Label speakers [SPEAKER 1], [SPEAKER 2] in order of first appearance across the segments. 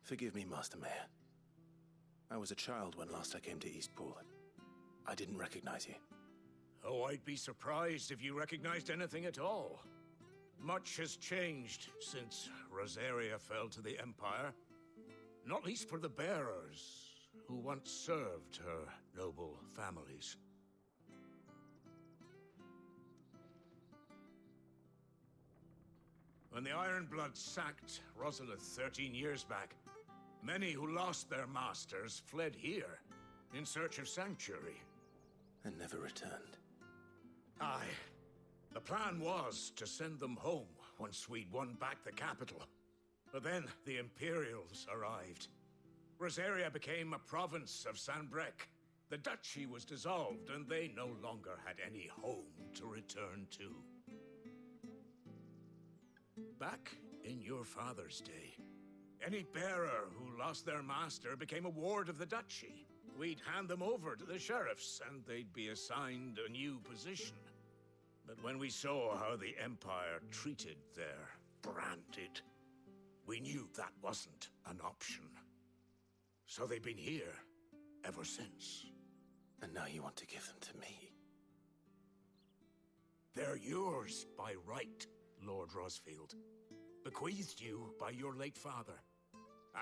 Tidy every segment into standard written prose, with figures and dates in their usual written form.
[SPEAKER 1] Forgive me, Master Mayor. I was a child when last I came to Eastpool. I didn't recognize you.
[SPEAKER 2] Oh, I'd be surprised if you recognized anything at all. Much has changed since Rosaria fell to the Empire. Not least for the bearers, who once served her noble families. When the Ironbloods sacked Rosalith 13 years back, many who lost their masters fled here in search of sanctuary.
[SPEAKER 1] And never returned.
[SPEAKER 2] Aye. The plan was to send them home once we'd won back the capital. But then the Imperials arrived. Rosaria became a province of Sanbreque. The duchy was dissolved, and they no longer had any home to return to. Back in your father's day, any bearer who lost their master became a ward of the duchy. We'd hand them over to the sheriffs, and they'd be assigned a new position. But when we saw how the Empire treated their branded, we knew that wasn't an option. So they've been here ever since.
[SPEAKER 1] And now you want to give them to me?
[SPEAKER 2] They're yours by right, Lord Rosfield. Bequeathed you by your late father.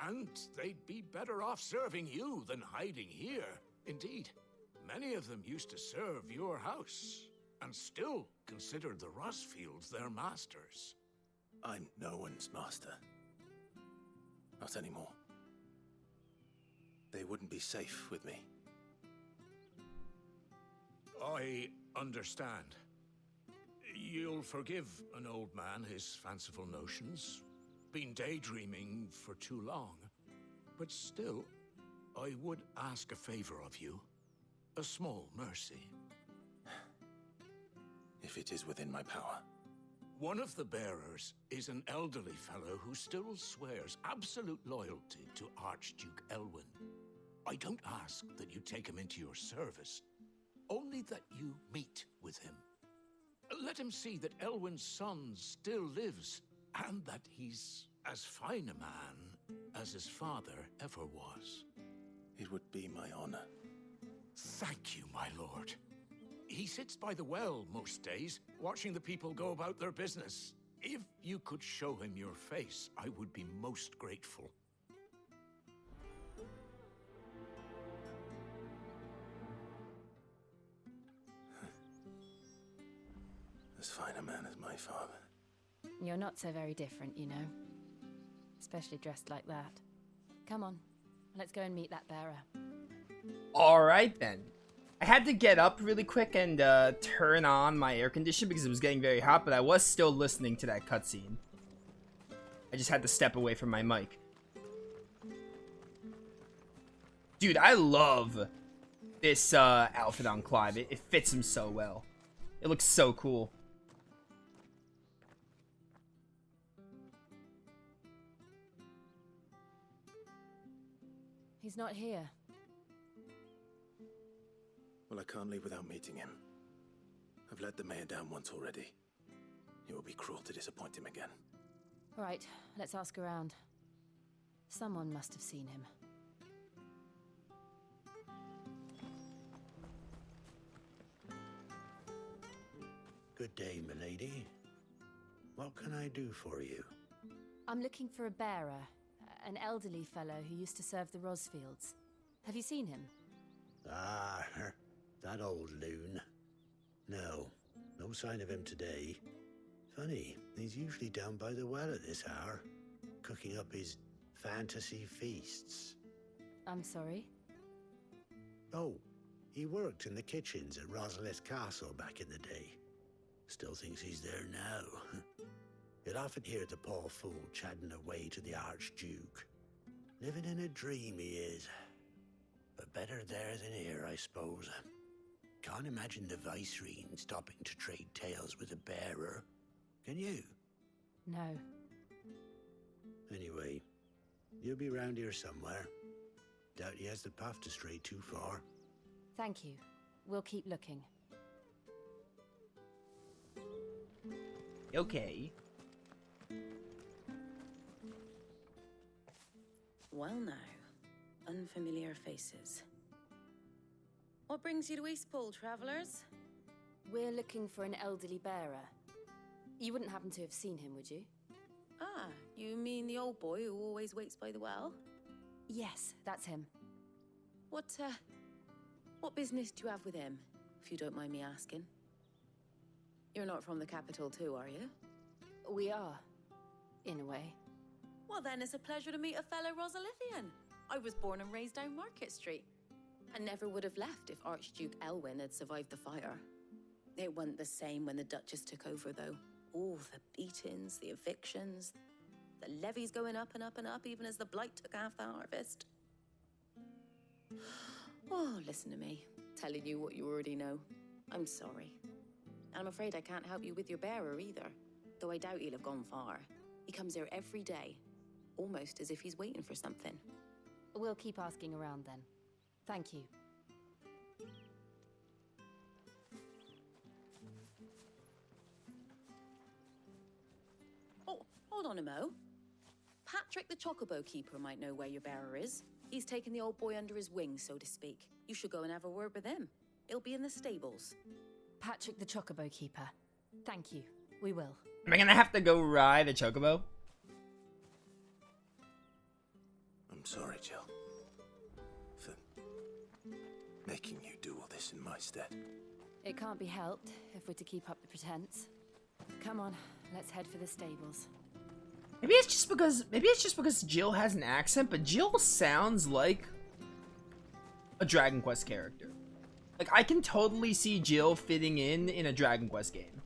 [SPEAKER 2] And they'd be better off serving you than hiding here. Indeed, many of them used to serve your house, and still considered the Rosfields their masters.
[SPEAKER 1] I'm no one's master. Not anymore. They wouldn't be safe with me.
[SPEAKER 2] I understand. You'll forgive an old man his fanciful notions. Been daydreaming for too long. But still, I would ask a favor of you. A small mercy.
[SPEAKER 1] If it is within my power.
[SPEAKER 2] One of the bearers is an elderly fellow who still swears absolute loyalty to Archduke Elwyn. I don't ask that you take him into your service, only that you meet with him. Let him see that Elwyn's son still lives, and that he's as fine a man as his father ever was.
[SPEAKER 1] It would be my honor.
[SPEAKER 2] Thank you, my lord. He sits by the well most days, watching the people go about their business. If you could show him your face, I would be most grateful.
[SPEAKER 1] As fine a man as my father.
[SPEAKER 3] You're not so very different, you know. Especially dressed like that. Come on, let's go and meet that bearer.
[SPEAKER 4] Alright then. I had to get up really quick and turn on my air conditioner because it was getting very hot, but I was still listening to that cutscene. I just had to step away from my mic. Dude, I love this outfit on Clive. It fits him so well. It looks so cool.
[SPEAKER 3] He's not here.
[SPEAKER 1] Well, I can't leave without meeting him. I've let the mayor down once already. It would be cruel to disappoint him again.
[SPEAKER 3] Right, let's ask around. Someone must have seen him.
[SPEAKER 5] Good day, milady. What can I do for you?
[SPEAKER 3] I'm looking for a bearer. An elderly fellow who used to serve the Rosfields. Have you seen him?
[SPEAKER 5] Ah, that old loon. No sign of him today. Funny, he's usually down by the well at this hour, cooking up his fantasy feasts.
[SPEAKER 3] I'm sorry?
[SPEAKER 5] Oh, he worked in the kitchens at Rosalith Castle back in the day. Still thinks he's there now. You'd often hear the poor fool chatting away to the Archduke. Living in a dream he is. But better there than here, I suppose. Can't imagine the Viceroy stopping to trade tales with a bearer. Can you?
[SPEAKER 3] No.
[SPEAKER 5] Anyway, he'll be round here somewhere. Doubt he has the path to stray too far.
[SPEAKER 3] Thank you. We'll keep looking.
[SPEAKER 4] Okay.
[SPEAKER 6] Well now, unfamiliar faces. What brings you to Eastpool, travellers?
[SPEAKER 3] We're looking for an elderly bearer. You wouldn't happen to have seen him, would you?
[SPEAKER 6] Ah, you mean the old boy who always waits by the well?
[SPEAKER 3] Yes, that's him.
[SPEAKER 6] What business do you have with him, if you don't mind me asking? You're not from the capital too, are you?
[SPEAKER 3] We are, in a way.
[SPEAKER 6] Well then, it's a pleasure to meet a fellow Rosalithian. I was born and raised down Market Street. I never would have left if Archduke Elwyn had survived the fire. It wasn't the same when the Duchess took over, though. All the beatings, the evictions, the levies going up and up and up, even as the blight took half the harvest. Oh, listen to me, telling you what you already know. I'm sorry. And I'm afraid I can't help you with your bearer either, though I doubt he'll have gone far. He comes here every day, almost as if he's waiting for something.
[SPEAKER 3] We'll keep asking around then. Thank you.
[SPEAKER 6] Oh, hold on a mo. Patrick the Chocobo Keeper might know where your bearer is. He's taken the old boy under his wing, so to speak. You should go and have a word with him. He'll be in the stables.
[SPEAKER 3] Patrick the Chocobo Keeper. Thank you. We will.
[SPEAKER 4] Am I gonna have to go ride a chocobo?
[SPEAKER 1] I'm sorry, Jill, for making you do all this in my stead.
[SPEAKER 3] It can't be helped if we're to keep up the pretense. Come on, let's head for the stables.
[SPEAKER 4] Maybe it's just because Jill has an accent, but Jill sounds like a Dragon Quest character. Like, I can totally see Jill fitting in a Dragon Quest game.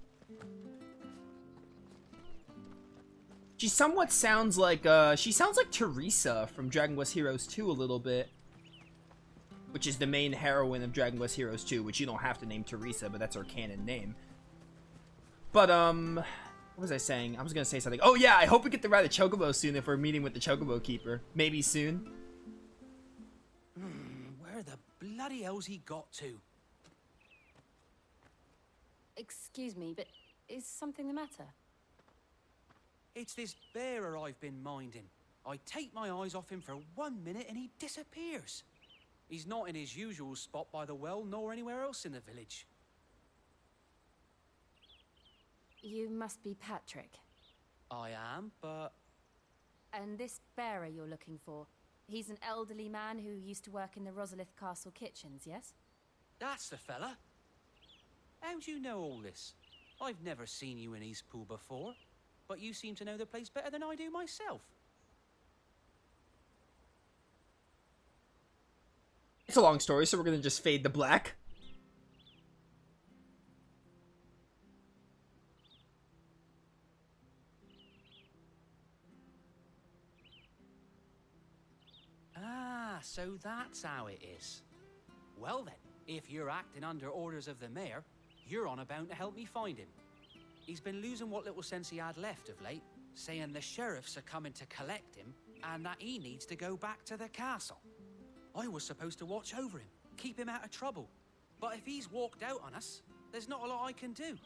[SPEAKER 4] She somewhat sounds like Teresa from Dragon Quest Heroes 2 a little bit. Which is the main heroine of Dragon Quest Heroes 2, which you don't have to name Teresa, but that's her canon name. But, what was I saying? I was gonna say something. Oh yeah, I hope we get to ride a chocobo soon if we're meeting with the Chocobo Keeper. Maybe soon.
[SPEAKER 7] Where the bloody hell's he got to?
[SPEAKER 3] Excuse me, but is something the matter?
[SPEAKER 7] It's this bearer I've been minding. I take my eyes off him for 1 minute and he disappears. He's not in his usual spot by the well, nor anywhere else in the village.
[SPEAKER 3] You must be Patrick.
[SPEAKER 7] I am, but...
[SPEAKER 3] And this bearer you're looking for, he's an elderly man who used to work in the Rosalith Castle kitchens, yes?
[SPEAKER 7] That's the fella. How'd you know all this? I've never seen you in Eastpool before, but you seem to know the place better than I do myself.
[SPEAKER 4] It's a long story, so we're gonna just fade to black.
[SPEAKER 7] Ah, so that's how it is. Well then, if you're acting under orders of the mayor, you're on about to help me find him. He's been losing what little sense he had left of late, saying the sheriffs are coming to collect him and that he needs to go back to the castle. I was supposed to watch over him, keep him out of trouble. But if he's walked out on us, there's not a lot I can do.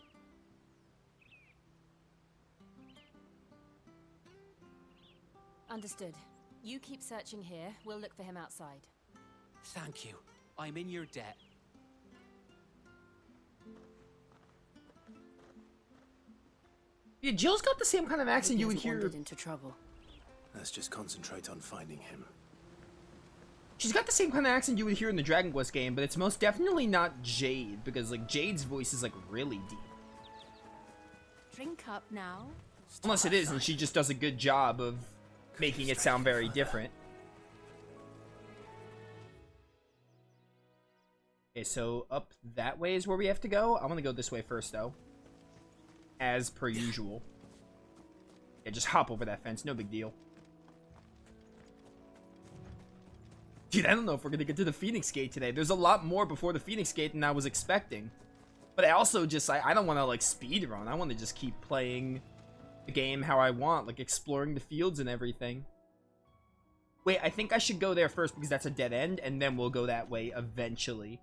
[SPEAKER 3] Understood. You keep searching here, we'll look for him outside.
[SPEAKER 7] Thank you. I'm in your debt.
[SPEAKER 4] Yeah, Jill's got the same kind of accent you would hear.
[SPEAKER 6] Wandered into trouble.
[SPEAKER 1] Let's just concentrate on finding him.
[SPEAKER 4] She's got the same kind of accent you would hear in the Dragon Quest game, but it's most definitely not Jade, because like Jade's voice is like really deep.
[SPEAKER 3] Drink up now.
[SPEAKER 4] Unless it is, and she just does a good job of making it sound very different. Okay, so up that way is where we have to go. I want to go this way first, though. As per usual. Yeah, just hop over that fence, no big deal. Dude, I don't know if we're gonna get to the Phoenix Gate today. There's a lot more before the Phoenix Gate than I was expecting. But I also just, I don't want to, like, speedrun. I want to just keep playing the game how I want, like, exploring the fields and everything. Wait, I think I should go there first because that's a dead end, and then we'll go that way eventually.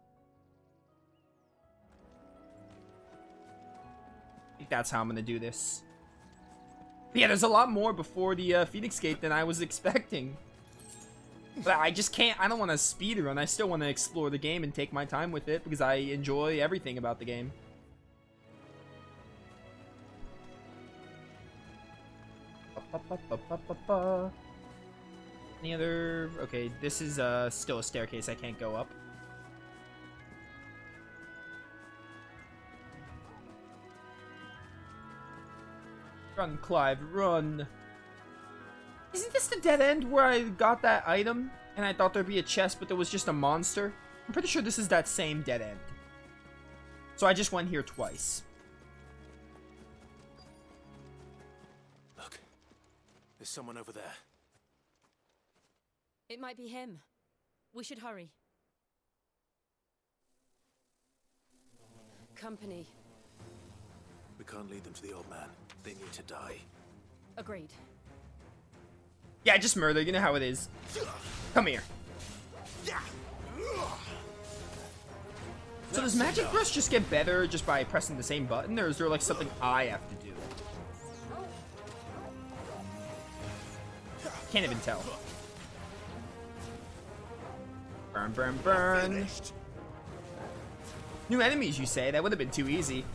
[SPEAKER 4] I think that's how I'm gonna do this. But yeah, there's a lot more before the Phoenix Gate than I was expecting. But I just can't, I don't want to speedrun. I still want to explore the game and take my time with it because I enjoy everything about the game. Any other... Okay, this is still a staircase I can't go up. Run, Clive, run. Isn't this the dead end where I got that item and I thought there'd be a chest, but there was just a monster? I'm pretty sure this is that same dead end. So I just went here twice.
[SPEAKER 1] Look, there's someone over there.
[SPEAKER 3] It might be him. We should hurry. Company.
[SPEAKER 1] We can't lead them to the old man. They need to die.
[SPEAKER 3] Agreed.
[SPEAKER 4] Yeah, just murder. You know how it is. Come here. So does Magic Brush just get better just by pressing the same button, or is there like something I have to do? Can't even tell. Burn, burn, burn. New enemies, you say? That would have been too easy.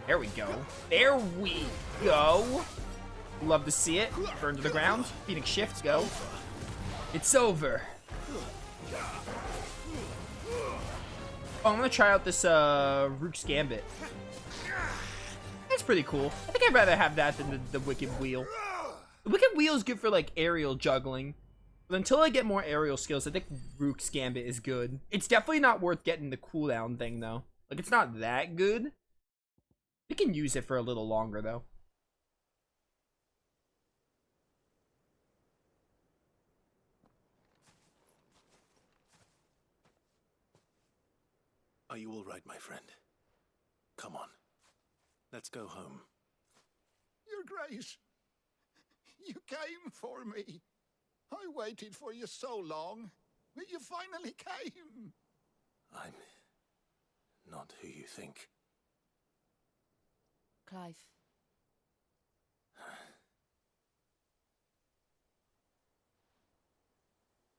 [SPEAKER 4] There we go. There we go. Love to see it. Burn to the ground. Phoenix shifts, go. It's over. Oh, I'm gonna try out this Rook's Gambit. That's pretty cool. I think I'd rather have that than the Wicked Wheel. The Wicked Wheel is good for like aerial juggling. But until I get more aerial skills, I think Rook's Gambit is good. It's definitely not worth getting the cooldown thing though. Like it's not that good. We can use it for a little longer, though.
[SPEAKER 1] Are you all right, my friend? Come on. Let's go home.
[SPEAKER 8] Your Grace, you came for me. I waited for you so long, but you finally came.
[SPEAKER 1] I'm not who you think.
[SPEAKER 3] Clive.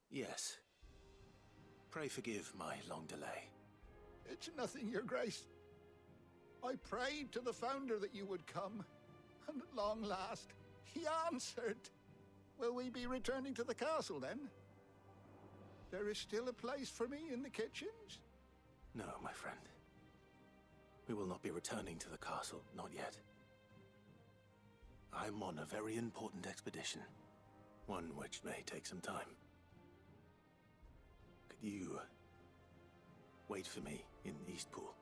[SPEAKER 1] Yes. Pray forgive my long delay.
[SPEAKER 8] It's nothing, Your Grace. I prayed to the Founder that you would come, and at long last, he answered. Will we be returning to the castle, then? There is still a place for me in the kitchens?
[SPEAKER 1] No, my friend. We will not be returning to the castle, not yet. I'm on a very important expedition, one which may take some time. Could you wait for me in Eastpool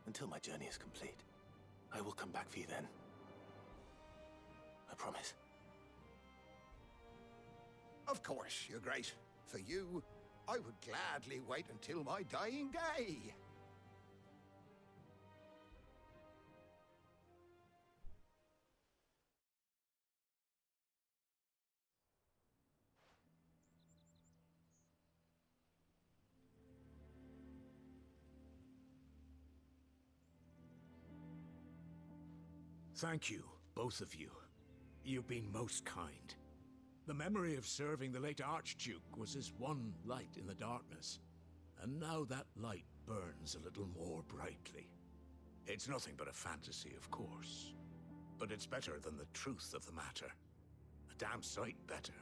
[SPEAKER 1] until my journey is complete? I will come back for you then. I promise.
[SPEAKER 8] Of course, Your Grace. For you, I would gladly wait until my dying day.
[SPEAKER 2] Thank you, both of you. You've been most kind. The memory of serving the late Archduke was as one light in the darkness, and now that light burns a little more brightly. It's nothing but a fantasy, of course, but it's better than the truth of the matter. A damn sight better.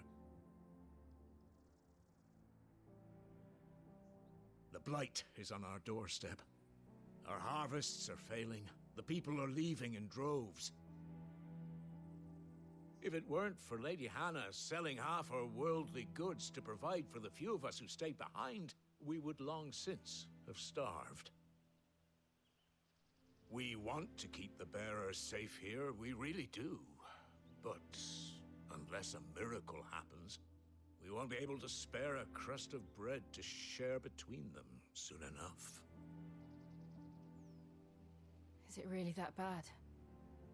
[SPEAKER 2] The blight is on our doorstep. Our harvests are failing. The people are leaving in droves. If it weren't for Lady Hannah selling half her worldly goods to provide for the few of us who stayed behind, we would long since have starved. We want to keep the bearers safe here, we really do. But unless a miracle happens, we won't be able to spare a crust of bread to share between them soon enough.
[SPEAKER 3] Is it really that bad?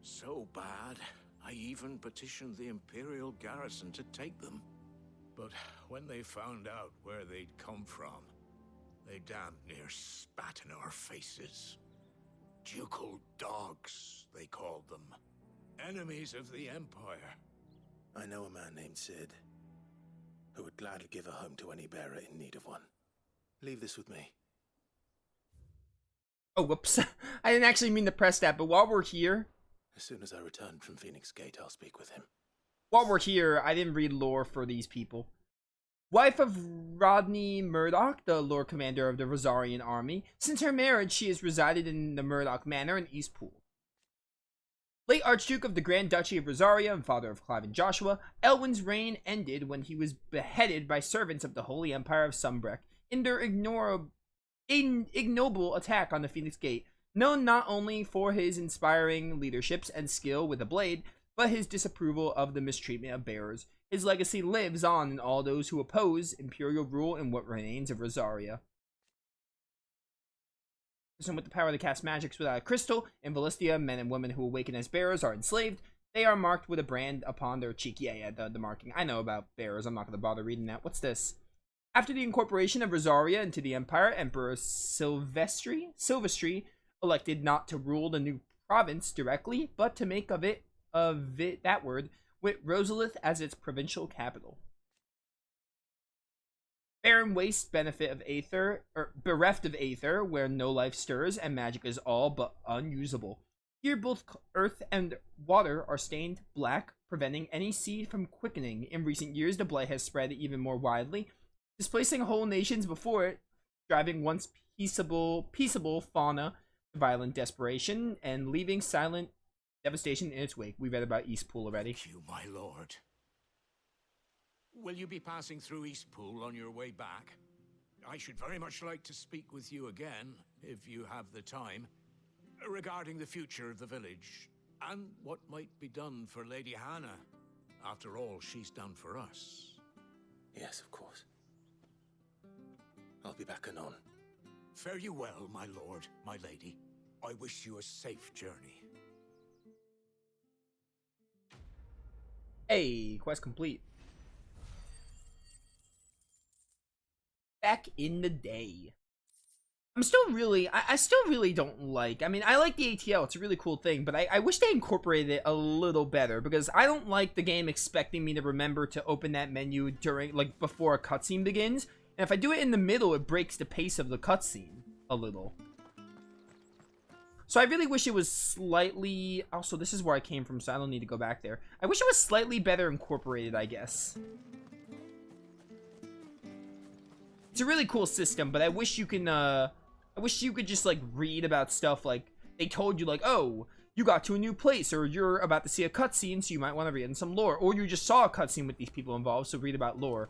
[SPEAKER 2] So bad, I even petitioned the Imperial garrison to take them. But when they found out where they'd come from, they damn near spat in our faces. Ducal dogs, they called them. Enemies of the Empire.
[SPEAKER 1] I know a man named Sid, who would gladly give a home to any bearer in need of one. Leave this with me.
[SPEAKER 4] Oh, whoops. I didn't actually mean to press that, but while we're here...
[SPEAKER 1] As soon as I return from Phoenix Gate, I'll speak with him.
[SPEAKER 4] While we're here, I didn't read lore for these people. Wife of Rodney Murdoch, the Lord Commander of the Rosarian Army. Since her marriage, she has resided in the Murdoch Manor in Eastpool. Late Archduke of the Grand Duchy of Rosaria and father of Clive and Joshua, Elwin's reign ended when he was beheaded by servants of the Holy Empire of Sunbreck in their ignoble attack on the Phoenix Gate, known not only for his inspiring leaderships and skill with a blade, but his disapproval of the mistreatment of bearers. His legacy lives on in all those who oppose imperial rule in what remains of Rosaria. Person with the power to cast magics without a crystal, in Ballistia, men and women who awaken as bearers are enslaved. They are marked with a brand upon their cheek. Yeah, the marking. I know about bearers. I'm not going to bother reading that. What's this? After the incorporation of Rosaria into the Empire, Emperor Silvestri elected not to rule the new province directly, but to make of it that word, with Rosalith as its provincial capital. Barren waste bereft of Aether, where no life stirs and magic is all but unusable. Here both earth and water are stained black, preventing any seed from quickening. In recent years, the blight has spread even more widely, displacing whole nations before it, driving once peaceable fauna to violent desperation, and leaving silent devastation in its wake. We read about Eastpool already.
[SPEAKER 2] Thank you, my lord. Will you be passing through Eastpool on your way back? I should very much like to speak with you again, if you have the time, regarding the future of the village, and what might be done for Lady Hannah. After all, she's done for us.
[SPEAKER 1] Yes, of course. I'll be back anon.
[SPEAKER 2] Fare you well, my lord, my lady. I wish you a safe journey.
[SPEAKER 4] Hey, quest complete. Back in the day. I still really don't like, I mean, I like the ATL, it's a really cool thing, but I wish they incorporated it a little better, because I don't like the game expecting me to remember to open that menu during, like, before a cutscene begins, and if I do it in the middle, it breaks the pace of the cutscene a little. So I really wish it was slightly, also this is where I came from, so I don't need to go back there. I wish it was slightly better incorporated, I guess. It's a really cool system, but I wish you could just, like, read about stuff, like, they told you, like, oh, you got to a new place, or you're about to see a cutscene, so you might want to read in some lore, or you just saw a cutscene with these people involved, so read about lore.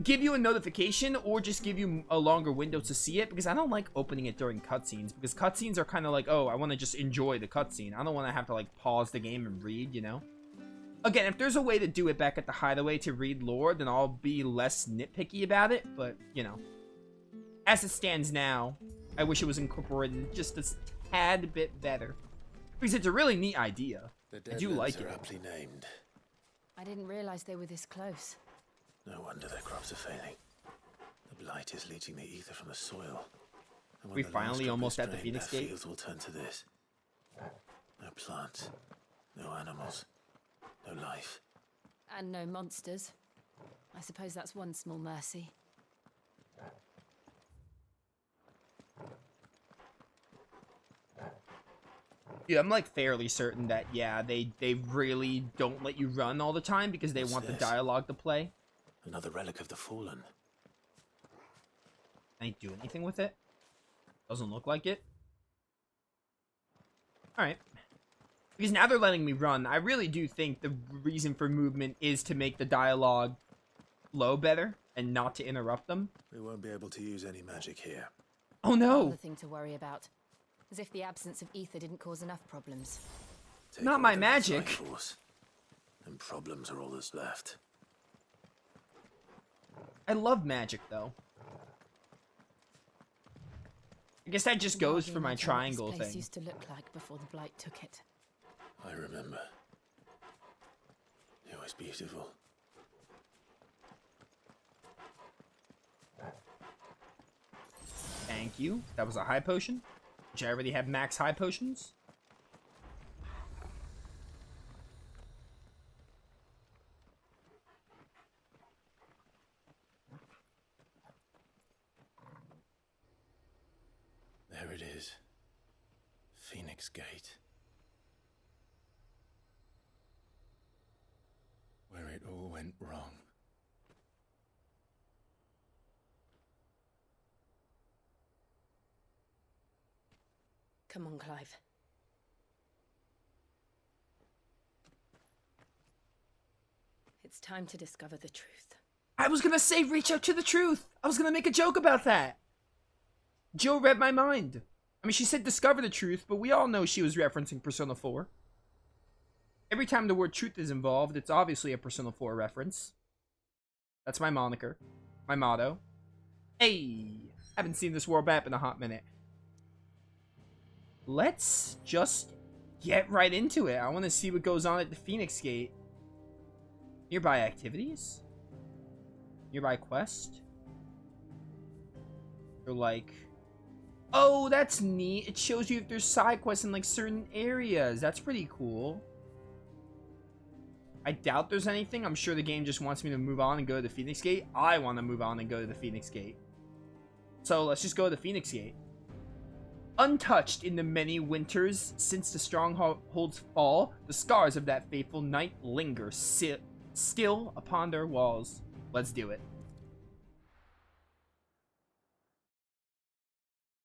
[SPEAKER 4] Give you a notification, or just give you a longer window to see it, because I don't like opening it during cutscenes, because cutscenes are kind of like, oh, I want to just enjoy the cutscene. I don't want to have to, like, pause the game and read, you know? Again, if there's a way to do it back at the Hideaway to read lore, then I'll be less nitpicky about it, but, you know. As it stands now, I wish it was incorporated just a tad bit better. Because it's a really neat idea. I do like it.
[SPEAKER 1] Are aptly named.
[SPEAKER 3] I didn't realize they were this close.
[SPEAKER 1] No wonder their crops are failing. The blight is leaching the ether from the soil. And when
[SPEAKER 4] We
[SPEAKER 1] the
[SPEAKER 4] finally
[SPEAKER 1] last drop
[SPEAKER 4] almost
[SPEAKER 1] is
[SPEAKER 4] at the
[SPEAKER 1] drained,
[SPEAKER 4] Phoenix
[SPEAKER 1] their
[SPEAKER 4] Gate.
[SPEAKER 1] fields will turn to this. No plants, no animals, no life.
[SPEAKER 3] And no monsters. I suppose that's one small mercy.
[SPEAKER 4] Yeah, I'm like fairly certain that, yeah, they really don't let you run all the time because they
[SPEAKER 1] What's
[SPEAKER 4] want the
[SPEAKER 1] this?
[SPEAKER 4] dialogue to play.
[SPEAKER 1] Another relic of the fallen.
[SPEAKER 4] Can I do anything with it? Doesn't look like it. Alright. Because now they're letting me run. I really do think the reason for movement is to make the dialogue flow better and not to interrupt them.
[SPEAKER 1] We won't be able to use any magic here.
[SPEAKER 4] Oh
[SPEAKER 3] Another
[SPEAKER 4] no!
[SPEAKER 3] thing to worry about. As if the absence of ether didn't cause enough problems.
[SPEAKER 1] Take
[SPEAKER 4] Not
[SPEAKER 1] all
[SPEAKER 4] my
[SPEAKER 1] the
[SPEAKER 4] magic.
[SPEAKER 1] life force, and problems are all that's left.
[SPEAKER 4] I love magic though. I guess that just goes for my triangle
[SPEAKER 3] This place
[SPEAKER 4] thing.
[SPEAKER 3] used to look like before the blight took it.
[SPEAKER 1] I remember. It was beautiful.
[SPEAKER 4] Thank you. That was a high potion. Which I already have max high potions.
[SPEAKER 1] There it is. Phoenix Gate. Where it all went wrong.
[SPEAKER 3] Come on, Clive. It's time to discover the truth.
[SPEAKER 4] I was gonna say reach out to the truth. I was gonna make a joke about that. Jill read my mind. I mean, she said discover the truth, but we all know she was referencing Persona 4. Every time the word truth is involved, it's obviously a Persona 4 reference. That's my moniker. My motto. Hey! Haven't seen this world map in a hot minute. Let's just get right into it. I want to see what goes on at the Phoenix Gate. Nearby activities? Nearby quest? They're like... Oh, that's neat. It shows you if there's side quests in like certain areas. That's pretty cool. I doubt there's anything. I'm sure the game just wants me to move on and go to the Phoenix Gate. I want to move on and go to the Phoenix Gate. So let's just go to the Phoenix Gate. Untouched in the many winters since the stronghold's fall, the scars of that fateful night linger still upon their walls. Let's do it.